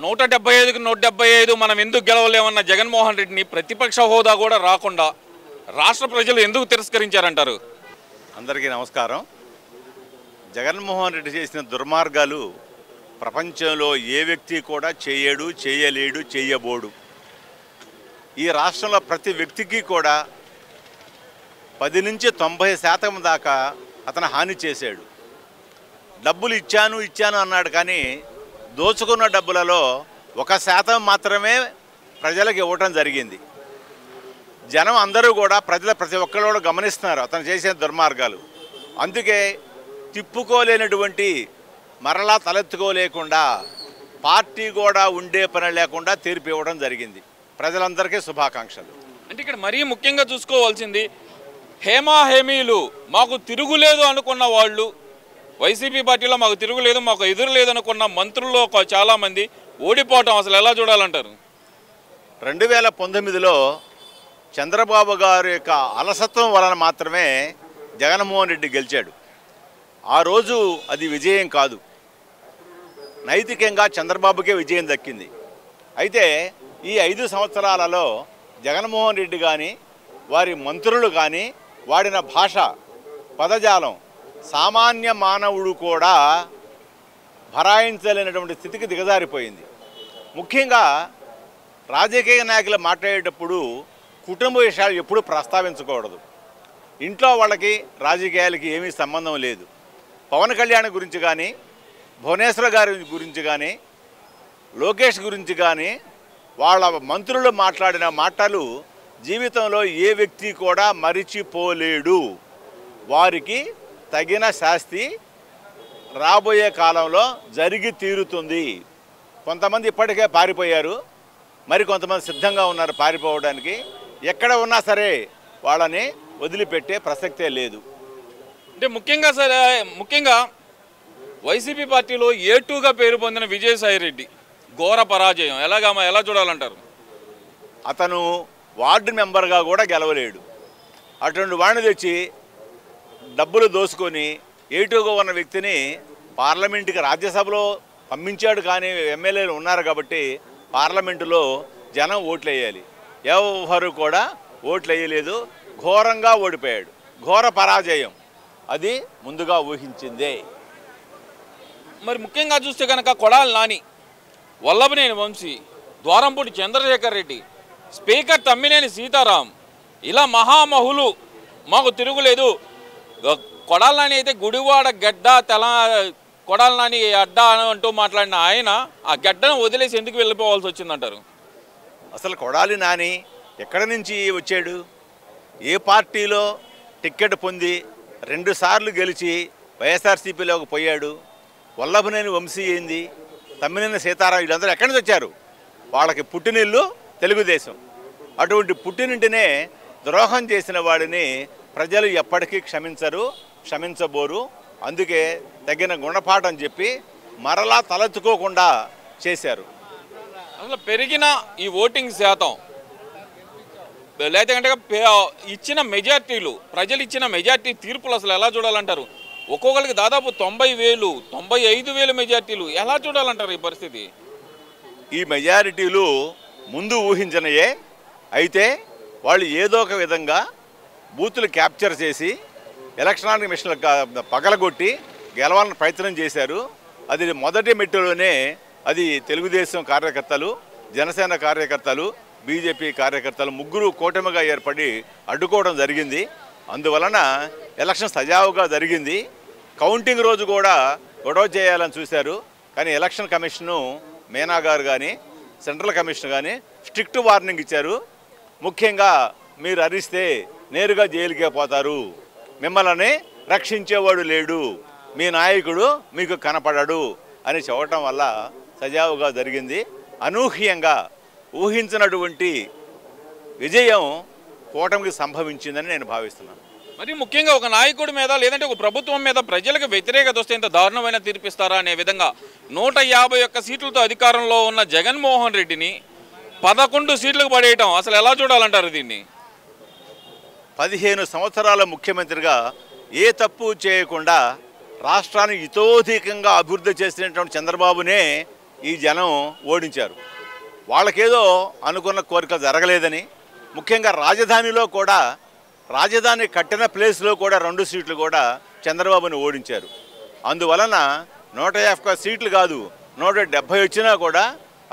175కి 175 మనం ఎందుకు గెలవలేమన్న జగన్మోహన్ రెడ్డిని ప్రతిపక్ష హోదా కూడా రాకుండా రాష్ట్ర ప్రజలు ఎందుకు తిరస్కరించారంటారు? అందరికీ నమస్కారం. జగన్మోహన్ రెడ్డి చేసిన దుర్మార్గాలు ప్రపంచంలో ఏ వ్యక్తి కూడా చేయడు, చేయలేడు, చేయబోడు. ఈ రాష్ట్రంలో ప్రతి వ్యక్తికి కూడా 10 నుంచి 90% దాకా అతను హాని చేశాడు. డబ్బులు ఇచ్చాను అన్నాడు, కానీ దోచుకున్న డబ్బులలో 1% మాత్రమే ప్రజలకు ఇవ్వటం జరిగింది. జనం అందరూ కూడా ప్రతి ఒక్కరు కూడా గమనిస్తున్నారు అతను చేసే దుర్మార్గాలు. అందుకే తిప్పుకోలేనటువంటి మరలా తలెత్తుకోలేకుండా పార్టీ కూడా ఉండే పని లేకుండా తీర్పు ఇవ్వడం జరిగింది. ప్రజలందరికీ శుభాకాంక్షలు. అంటే ఇక్కడ మరీ ముఖ్యంగా చూసుకోవాల్సింది హేమీలు మాకు తిరుగులేదు అనుకున్న వాళ్ళు, వైసీపీ పార్టీలో మాకు తిరుగులేదు, మాకు ఎదురు లేదనుకున్న మంత్రుల్లో చాలామంది ఓడిపోవటం అసలు ఎలా చూడాలంటారు? 2019లో చంద్రబాబు గారి యొక్క అలసత్వం వలన మాత్రమే జగన్మోహన్ రెడ్డి గెలిచాడు. ఆ రోజు అది విజయం కాదు, నైతికంగా చంద్రబాబుకే విజయం దక్కింది. అయితే ఈ 5 సంవత్సరాలలో జగన్మోహన్ రెడ్డి కానీ వారి మంత్రులు కానీ వాడిన భాష, పదజాలం సామాన్య మానవుడు కూడా భరాయించలేనటువంటి స్థితికి దిగజారిపోయింది. ముఖ్యంగా రాజకీయ నాయకులు మాట్లాడేటప్పుడు కుటుంబ విషయాలు ఎప్పుడూ ప్రస్తావించకూడదు. ఇంట్లో వాళ్ళకి రాజకీయాలకి ఏమీ సంబంధం లేదు. పవన్ కళ్యాణ్ గురించి కానీ, భువనేశ్వర్ గారి గురించి కానీ, లోకేష్ గురించి కానీ వాళ్ళ మంత్రులు మాట్లాడిన మాటలు జీవితంలో ఏ వ్యక్తి కూడా మరిచిపోలేడు. వారికి తగిన శాస్తి రాబోయే కాలంలో జరిగి తీరుతుంది. కొంతమంది ఇప్పటికే పారిపోయారు, మరి కొంతమంది సిద్ధంగా ఉన్నారు పారిపోవడానికి. ఎక్కడ ఉన్నా సరే వాళ్ళని వదిలిపెట్టే ప్రసక్తే లేదు. అంటే ముఖ్యంగా వైసీపీ పార్టీలో A2గా పేరు పొందిన విజయసాయిరెడ్డి ఘోర పరాజయం ఎలా చూడాలంటారు? అతను వార్డు మెంబర్గా కూడా గెలవలేడు. అటువంటి వాడిని తెచ్చి డబ్బులు దోసుకొని A2గా ఉన్న వ్యక్తిని పార్లమెంటుకి, రాజ్యసభలో పంపించాడు. కానీ ఎమ్మెల్యేలు ఉన్నారు కాబట్టి పార్లమెంటులో జనం ఓట్లు వేయాలి. ఎవరు కూడా ఓట్లు వేయలేదు. ఘోరంగా ఓడిపోయాడు. ఘోర పరాజయం అది ముందుగా ఊహించిందే. మరి ముఖ్యంగా చూస్తే కనుక కొడాలి నాని, వల్లభనేని వంశీ, ద్వారంపూడి చంద్రశేఖర్ రెడ్డి, స్పీకర్ తమ్మినేని సీతారాం, ఇలా మహామహులు మాకు తిరుగులేదు. కొడాలి నాని అయితే గుడివాడ గడ్డ కొడాలి నాని అడ్డ అంటూ మాట్లాడిన ఆయన ఆ గడ్డను వదిలేసి ఎందుకు వెళ్ళిపోవాల్సి వచ్చిందంటారు? అసలు కొడాలి నాని ఎక్కడి నుంచి వచ్చాడు? ఏ పార్టీలో టిక్కెట్ పొంది 2 సార్లు గెలిచి వైఎస్ఆర్సీపీలోకి పోయాడు? వల్లభనేని వంశీ ఏంది, తమ్మినేని సీతారాం, వీళ్ళందరూ ఎక్కడి నుంచి వచ్చారు? వాళ్ళకి పుట్టినిల్లు తెలుగుదేశం. అటువంటి పుట్టినింటినే ద్రోహం చేసిన వాడిని ప్రజలు ఎప్పటికీ క్షమించబోరు. అందుకే తగిన గుణపాఠం చెప్పి మరలా తలెత్తుకోకుండా చేశారు. అసలు పెరిగిన ఈ ఓటింగ్ శాతం లేదంటే ఇచ్చిన మెజార్టీలు, ప్రజలు ఇచ్చిన మెజార్టీ తీర్పులు అసలు ఎలా చూడాలంటారు? ఒక్కొక్కరికి దాదాపు 90,000, 95,000 మెజార్టీలు ఎలా చూడాలంటారు ఈ పరిస్థితి? ఈ మెజారిటీలు ముందు ఊహించినయే. అయితే వాళ్ళు ఏదో ఒక విధంగా బూతులు క్యాప్చర్ చేసి ఎలక్ట్రానిక్ మిషన్లు పగలగొట్టి గెలవాలని ప్రయత్నం చేశారు. అది మొదటి మెట్టులోనే అది తెలుగుదేశం కార్యకర్తలు, జనసేన కార్యకర్తలు, బీజేపీ కార్యకర్తలు ముగ్గురు కూటమిగా ఏర్పడి అడ్డుకోవడం జరిగింది. అందువలన ఎలక్షన్ సజావుగా జరిగింది. కౌంటింగ్ రోజు కూడా గొడవ చేయాలని చూశారు. కానీ ఎలక్షన్ కమిషను, మీనా గారు కానీ, సెంట్రల్ కమిషన్ కానీ స్ట్రిక్ట్ వార్నింగ్ ఇచ్చారు. ముఖ్యంగా మీరు అరిస్తే నేరుగా జైలుకే పోతారు, మిమ్మల్ని రక్షించేవాడు లేడు, మీ నాయకుడు మీకు కనపడడు అని చెప్పడం వల్ల సజావుగా జరిగింది. అనూహ్యంగా ఊహించినటువంటి విజయం కూటమికి సంభవించిందని నేను భావిస్తున్నాను. మరి ముఖ్యంగా ఒక నాయకుడి మీద లేదంటే ఒక ప్రభుత్వం మీద ప్రజలకు వ్యతిరేకత వస్తే ఇంత దారుణమైన తీర్పిస్తారా అనే విధంగా 151 సీట్లతో అధికారంలో ఉన్న జగన్మోహన్ రెడ్డిని 11 సీట్లకు పడేయటం అసలు ఎలా చూడాలంటారు దీన్ని? 15 సంవత్సరాల ముఖ్యమంత్రిగా ఏ తప్పు చేయకుండా రాష్ట్రాన్ని ఇతోధికంగా అభివృద్ధి చేసినటువంటి చంద్రబాబునే ఈ జనం ఓడించారు. వాళ్ళకేదో అనుకున్న కోరిక జరగలేదని, ముఖ్యంగా రాజధానిలో కూడా రాజధాని కట్టిన ప్లేస్లో కూడా 2 సీట్లు కూడా చంద్రబాబుని ఓడించారు. అందువలన 150 సీట్లు కాదు 170 వచ్చినా కూడా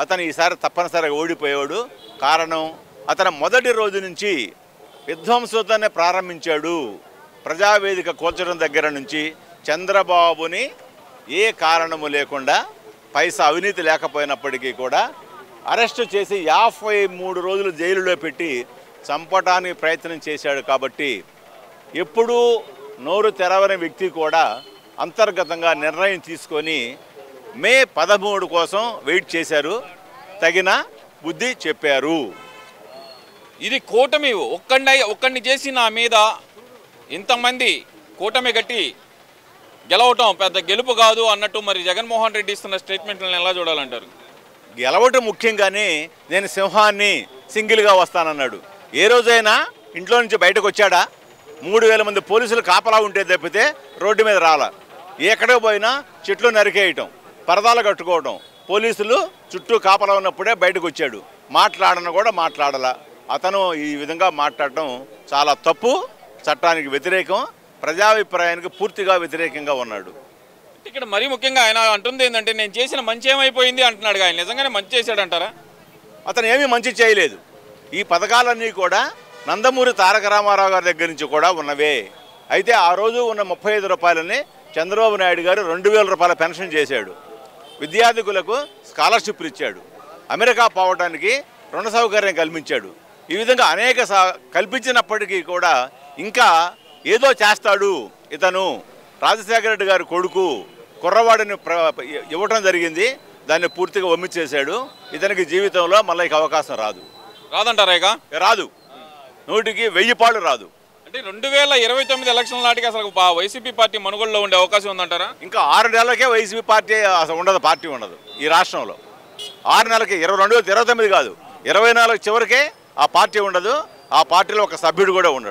అతను ఈసారి తప్పనిసరిగా ఓడిపోయాడు. కారణం అతను మొదటి రోజు నుంచి విధ్వంసంతోనే ప్రారంభించాడు. ప్రజావేదిక కూల్చడం దగ్గర నుంచి చంద్రబాబుని ఏ కారణము లేకుండా పైసా అవినీతి లేకపోయినప్పటికీ కూడా అరెస్టు చేసి 53 రోజులు జైలులో పెట్టి చంపటానికి ప్రయత్నం చేశాడు. కాబట్టి ఎప్పుడూ నోరు తెరవని వ్యక్తి కూడా అంతర్గతంగా నిర్ణయం తీసుకొని మే 13 కోసం వెయిట్ చేశారు. తగిన బుద్ధి చెప్పారు. ఇది కూటమి ఒక్కడిని చేసి నా మీద ఇంతమంది కూటమి గట్టి గెలవటం పెద్ద గెలుపు కాదు అన్నట్టు మరి జగన్మోహన్ రెడ్డి ఇస్తున్న స్టేట్మెంట్లను ఎలా చూడాలంటారు? గెలవటం ముఖ్యంగానే నేను సింహాన్ని సింగిల్గా వస్తానన్నాడు. ఏ రోజైనా ఇంట్లో నుంచి బయటకు వచ్చాడా? 3000 మంది పోలీసులు కాపలా ఉంటే తప్పితే రోడ్డు మీద రాలా. ఎక్కడికి పోయినా చెట్లు నరికేయటం, పరదాలు కట్టుకోవటం, పోలీసులు చుట్టూ కాపలా ఉన్నప్పుడే బయటకు వచ్చాడు. మాట్లాడను కూడా మాట్లాడాల. అతను ఈ విధంగా మాట్లాడటం చాలా తప్పు, చట్టానికి వ్యతిరేకం, ప్రజాభిప్రాయానికి పూర్తిగా వ్యతిరేకంగా ఉన్నాడు. ఇక్కడ మరీ ముఖ్యంగా ఆయన అంటుంది ఏంటంటే నేను చేసిన మంచి ఏమైపోయింది అంటున్నాడు. ఆయన నిజంగానే మంచి చేశాడంటారా? అతను ఏమీ మంచి చేయలేదు. ఈ పథకాలన్నీ కూడా నందమూరి తారక రామారావు గారి దగ్గర నుంచి కూడా ఉన్నవే. అయితే ఆ రోజు ఉన్న 35 రూపాయలని చంద్రబాబు నాయుడు గారు 2000 రూపాయల పెన్షన్ చేశాడు. విద్యార్థికులకు స్కాలర్షిప్లు ఇచ్చాడు. అమెరికా పోవడానికి రుణ సౌకర్యం కల్పించాడు. ఈ విధంగా అనేక కల్పించినప్పటికీ కూడా ఇంకా ఏదో చేస్తాడు ఇతను. రాజశేఖర రెడ్డి గారి కొడుకు కుర్రవాడిని ఇవ్వటం జరిగింది. దాన్ని పూర్తిగా వమ్మిచ్చేశాడు. ఇతనికి జీవితంలో మళ్ళీ అవకాశం రాదంటారా? ఇక రాదు. 100కి 1000 పాళ్ళు రాదు. అంటే 2029 ఎలక్షన్ నాటికి అసలు వైసీపీ పార్టీ మనుగోలులో ఉండే అవకాశం ఉందంటారా? ఇంకా 6 నెలలకే వైసీపీ పార్టీ అసలు ఉండదు. పార్టీ ఉండదు ఈ రాష్ట్రంలో. 6 నెలలకి 22, 29 కాదు 24 చివరికే ఆ పార్టీ ఉండదు. ఆ పార్టీలో ఒక సభ్యుడు కూడా ఉండడు.